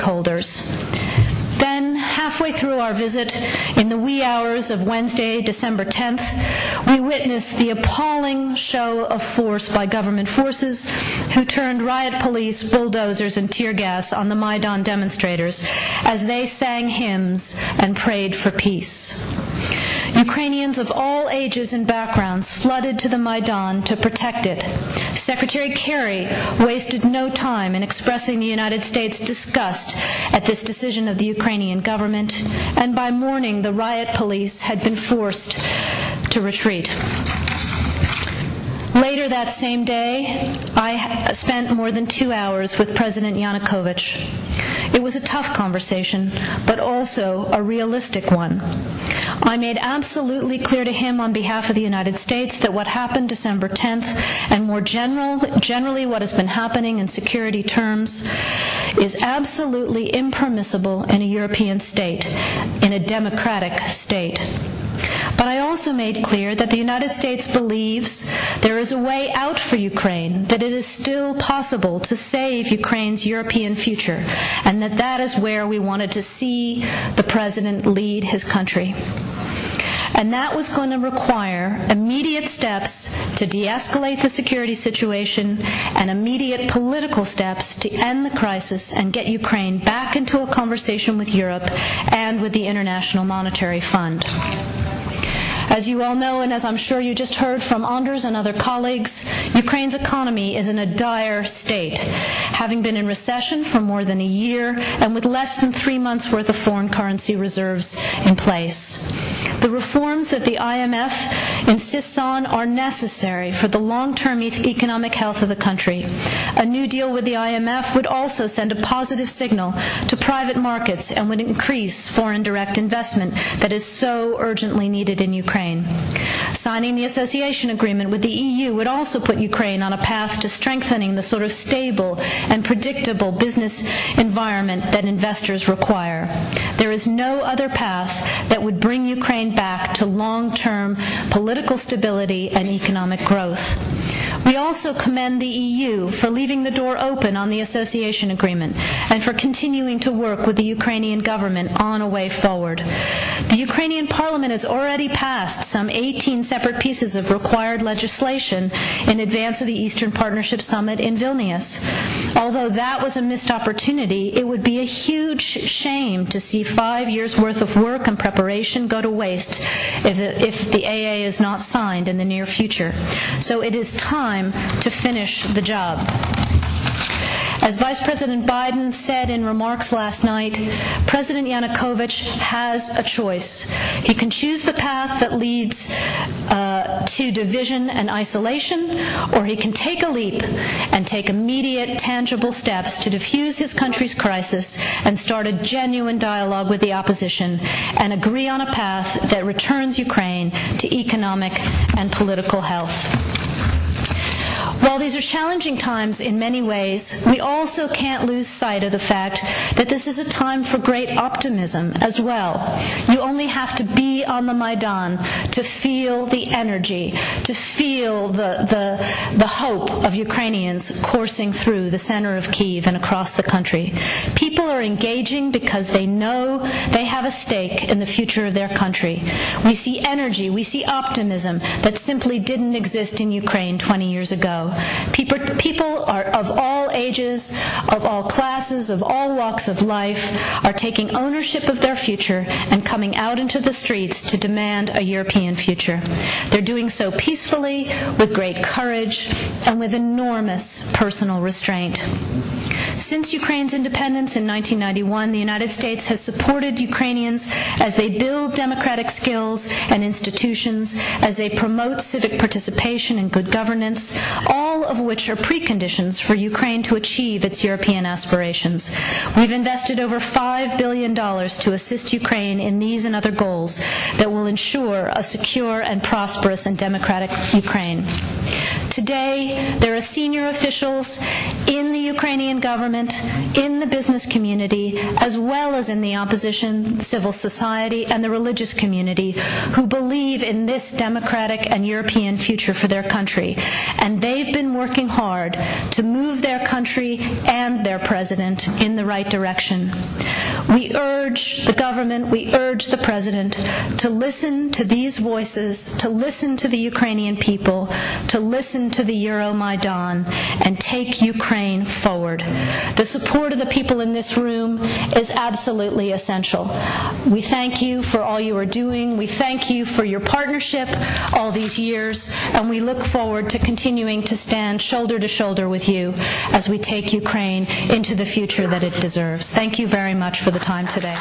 stakeholders. Then, halfway through our visit, in the wee hours of Wednesday, December 10th, we witnessed the appalling show of force by government forces who turned riot police, bulldozers, and tear gas on the Maidan demonstrators as they sang hymns and prayed for peace. Ukrainians of all ages and backgrounds flooded to the Maidan to protect it. Secretary Kerry wasted no time in expressing the United States' disgust at this decision of the Ukrainian government, and by morning the riot police had been forced to retreat. Later that same day, I spent more than 2 hours with President Yanukovych. It was a tough conversation, but also a realistic one. I made absolutely clear to him on behalf of the United States that what happened December 10th, and more generally what has been happening in security terms, is absolutely impermissible in a European state, in a democratic state. But I also made clear that the United States believes there is a way out for Ukraine, that it is still possible to save Ukraine's European future, and that that is where we wanted to see the President lead his country. And that was going to require immediate steps to de-escalate the security situation and immediate political steps to end the crisis and get Ukraine back into a conversation with Europe and with the International Monetary Fund. As you all know, and as I'm sure you just heard from Anders and other colleagues, Ukraine's economy is in a dire state, having been in recession for more than a year and with less than 3 months' worth of foreign currency reserves in place. The reforms that the IMF insists on are necessary for the long-term economic health of the country. A new deal with the IMF would also send a positive signal to private markets and would increase foreign direct investment that is so urgently needed in Ukraine. Signing the association agreement with the EU would also put Ukraine on a path to strengthening the sort of stable and predictable business environment that investors require. There is no other path that would bring Ukraine back to long-term political stability and economic growth. We also commend the EU for leaving the door open on the association agreement and for continuing to work with the Ukrainian government on a way forward. The Ukrainian parliament has already passed some 18 separate pieces of required legislation in advance of the Eastern Partnership Summit in Vilnius. Although that was a missed opportunity, it would be a huge shame to see 5 years' worth of work and preparation go to waste if the AA is not signed in the near future. So it is time to finish the job. As Vice President Biden said in remarks last night, President Yanukovych has a choice. He can choose the path that leads to division and isolation, or he can take a leap and take immediate, tangible steps to defuse his country's crisis and start a genuine dialogue with the opposition and agree on a path that returns Ukraine to economic and political health. While these are challenging times in many ways, we also can't lose sight of the fact that this is a time for great optimism as well. You only have to be on the Maidan to feel the energy, to feel the hope of Ukrainians coursing through the center of Kyiv and across the country. People are engaging because they know they have a stake in the future of their country. We see energy, we see optimism that simply didn't exist in Ukraine 20 years ago. People are of all ages, of all classes, of all walks of life, are taking ownership of their future and coming out into the streets to demand a European future. They're doing so peacefully, with great courage, and with enormous personal restraint. Since Ukraine's independence in 1991, the United States has supported Ukrainians as they build democratic skills and institutions, as they promote civic participation and good governance, all of which are preconditions for Ukraine to achieve its European aspirations. We've invested over $5 billion to assist Ukraine in these and other goals that will ensure a secure and prosperous and democratic Ukraine. Today, there are senior officials in the Ukrainian government, in the business community, as well as in the opposition, civil society, and the religious community who believe in this democratic and European future for their country. And they've been working hard to move their country and their president in the right direction. We urge the government, we urge the president to listen to these voices, to listen to the Ukrainian people, to listen to the Euromaidan, and take Ukraine forward. The support of the people in this room is absolutely essential. We thank you for all you are doing. We thank you for your partnership all these years, and we look forward to continuing to stand shoulder to shoulder with you as we take Ukraine into the future that it deserves. Thank you very much for the time today.